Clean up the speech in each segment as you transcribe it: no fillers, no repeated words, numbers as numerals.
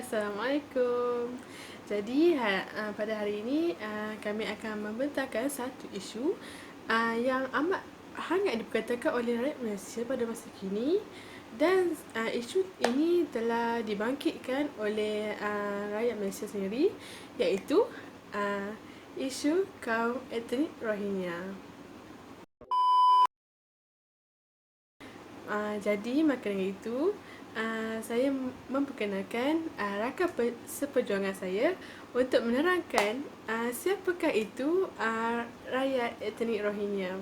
Assalamualaikum. Jadi pada hari ini kami akan membentangkan satu isu yang amat hangat diperkatakan oleh rakyat Malaysia pada masa kini, dan isu ini telah dibangkitkan oleh rakyat Malaysia sendiri, iaitu isu kaum etnik Rohingya. Jadi maka dengan itu saya memperkenalkan rakan seperjuangan saya untuk menerangkan siapakah itu rakyat etnik Rohingya.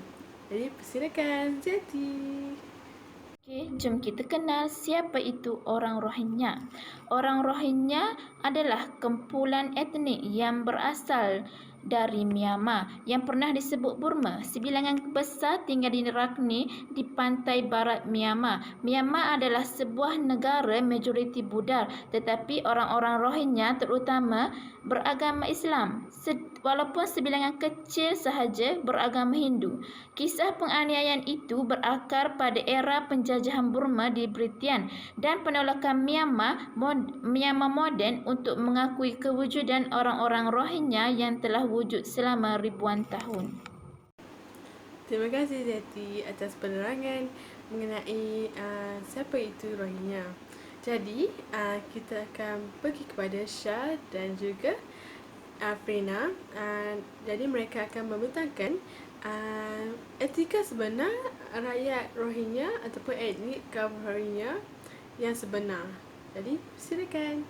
Jadi persilakan Jati. Okey, jom kita kenal siapa itu orang Rohingya. Orang Rohingya adalah kumpulan etnik yang berasal dari Myanmar yang pernah disebut Burma. Sebilangan besar tinggal di Rakhine di pantai barat Myanmar. Myanmar adalah sebuah negara majoriti Buddha, tetapi orang-orang Rohingya terutama beragama Islam, walaupun sebilangan kecil sahaja beragama Hindu. Kisah penganiayaan itu berakar pada era penjajahan Burma di Britian dan penolakan Myanmar moden untuk mengakui kewujudan orang-orang Rohingya yang telah wujud selama ribuan tahun. Terima kasih Jati atas penerangan mengenai siapa itu Rohingya. Jadi kita akan pergi kepada Shah dan juga Prina. Jadi mereka akan membentangkan etika sebenar rakyat Rohingya ataupun etnik kaum Rohingya yang sebenar. Jadi silakan.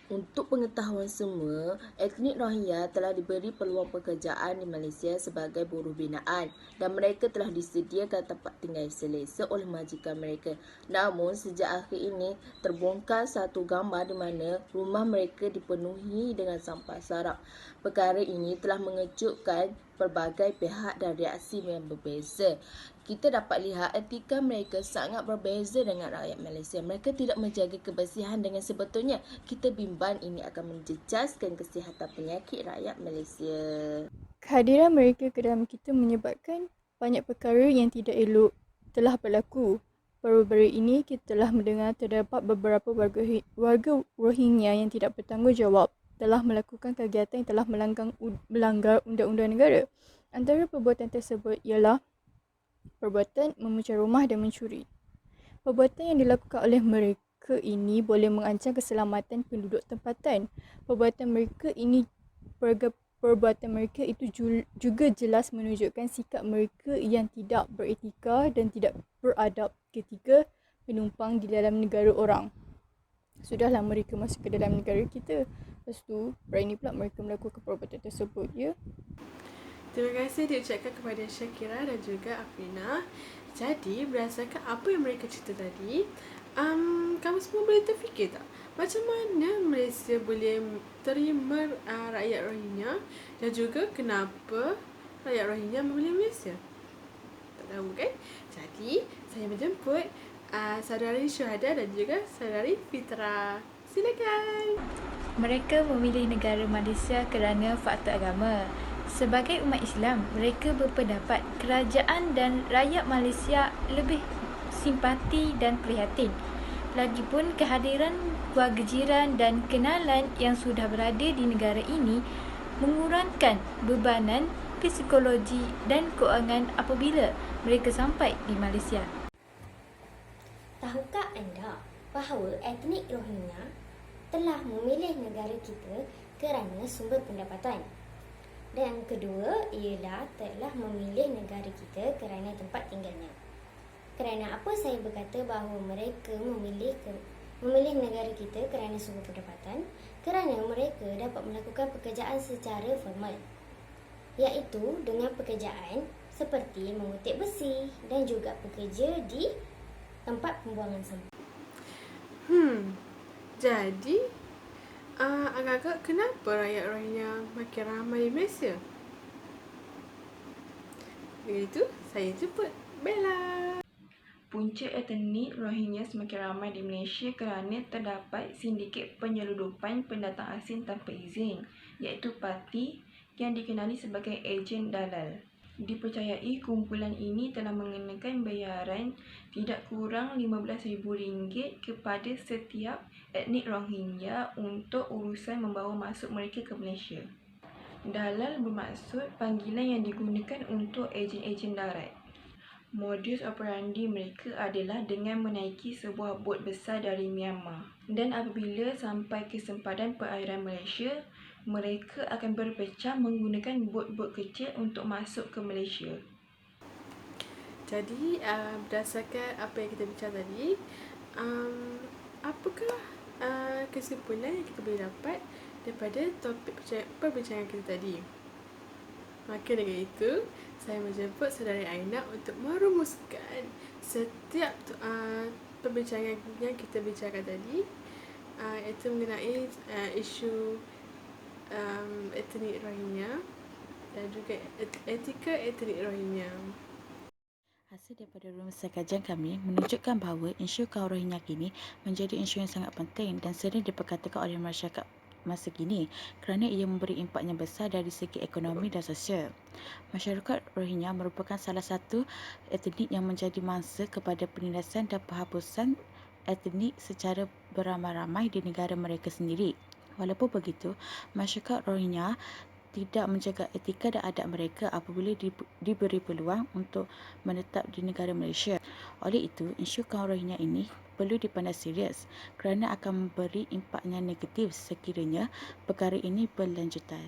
Untuk pengetahuan semua, etnik Rohingya telah diberi peluang pekerjaan di Malaysia sebagai buruh binaan dan mereka telah disediakan tempat tinggal selesa oleh majikan mereka. Namun, sejak akhir ini terbongkar satu gambar di mana rumah mereka dipenuhi dengan sampah sarap. Perkara ini telah mengejutkan pelbagai pihak dan reaksi yang berbeza. Kita dapat lihat etika mereka sangat berbeza dengan rakyat Malaysia. Mereka tidak menjaga kebersihan dengan sebetulnya. Kita bimbang ini akan menjejaskan kesihatan penyakit rakyat Malaysia. Kehadiran mereka ke dalam kita menyebabkan banyak perkara yang tidak elok telah berlaku. Baru-baru ini kita telah mendengar terdapat beberapa warga Rohingya yang tidak bertanggungjawab telah melakukan kegiatan yang telah melanggar undang-undang negara. Antara perbuatan tersebut ialah perbuatan memecah rumah dan mencuri. Perbuatan yang dilakukan oleh mereka ini boleh mengancam keselamatan penduduk tempatan. Perbuatan mereka itu juga jelas menunjukkan sikap mereka yang tidak beretika dan tidak beradab ketika menumpang di dalam negara orang. Sudahlah mereka masuk ke dalam negara kita, lepas tu berani pula mereka melakukan perbuatan tersebut, ya. Terima kasih diucapkan kepada Syakira dan juga Afrina. Jadi berdasarkan apa yang mereka cerita tadi, kamu semua boleh terfikir tak macam mana Malaysia boleh terima rakyat Rohingya, dan juga kenapa rakyat Rohingya memilih Malaysia? Tak tahu kan? Jadi saya menjemput saudari Syuhada dan juga saudari Fitra. Silakan. Mereka memilih negara Malaysia kerana faktor agama. Sebagai umat Islam, mereka berpendapat kerajaan dan rakyat Malaysia lebih simpati dan prihatin. Lagipun kehadiran keluarga jiran dan kenalan yang sudah berada di negara ini mengurangkan bebanan psikologi dan kewangan apabila mereka sampai di Malaysia. Tahukah anda bahawa etnik Rohingya telah memilih negara kita kerana sumber pendapatan? Dan yang kedua ialah telah memilih negara kita kerana tempat tinggalnya. Kerana apa saya berkata bahawa mereka memilih negara kita kerana sumber pendapatan? Kerana mereka dapat melakukan pekerjaan secara formal, iaitu dengan pekerjaan seperti mengutip besi dan juga bekerja di tempat pembuangan sampah. Jadi agak-agak kenapa rakyat Rohingya makin ramai di Malaysia? Begitu, saya jemput Bella. Punca etnik Rohingya semakin ramai di Malaysia kerana terdapat sindiket penyeludupan pendatang asing tanpa izin, iaitu parti yang dikenali sebagai ejen dalal. Dipercayai kumpulan ini telah mengenakan bayaran tidak kurang RM15,000 kepada setiap etnik Rohingya untuk urusan membawa masuk mereka ke Malaysia. Dalal bermaksud panggilan yang digunakan untuk ejen-ejen darat. Modus operandi mereka adalah dengan menaiki sebuah bot besar dari Myanmar, dan apabila sampai ke sempadan perairan Malaysia, mereka akan berpecah menggunakan bot-bot kecil untuk masuk ke Malaysia. Jadi, berdasarkan apa yang kita bincang tadi, apakah kesimpulan yang kita boleh dapat daripada topik perbincangan kita tadi? Maka dengan itu, saya menjemput saudari Aina untuk merumuskan setiap perbincangan yang kita bincangkan tadi, iaitu mengenai isu etnik Rohingya dan juga etika etnik Rohingya. Hasil daripada rumusan kajian kami menunjukkan bahawa isu kaum Rohingya kini menjadi isu yang sangat penting dan sering diperkatakan oleh masyarakat masa kini kerana ia memberi impak yang besar dari segi ekonomi dan sosial. Masyarakat Rohingya merupakan salah satu etnik yang menjadi mangsa kepada penindasan dan penghapusan etnik secara beramai-ramai di negara mereka sendiri. Walaupun begitu, masyarakat Rohingya tidak menjaga etika dan adab mereka apabila diberi peluang untuk menetap di negara Malaysia. Oleh itu, isu kaum Rohingya ini perlu dipandang serius kerana akan memberi impak yang negatif sekiranya perkara ini berlanjutan.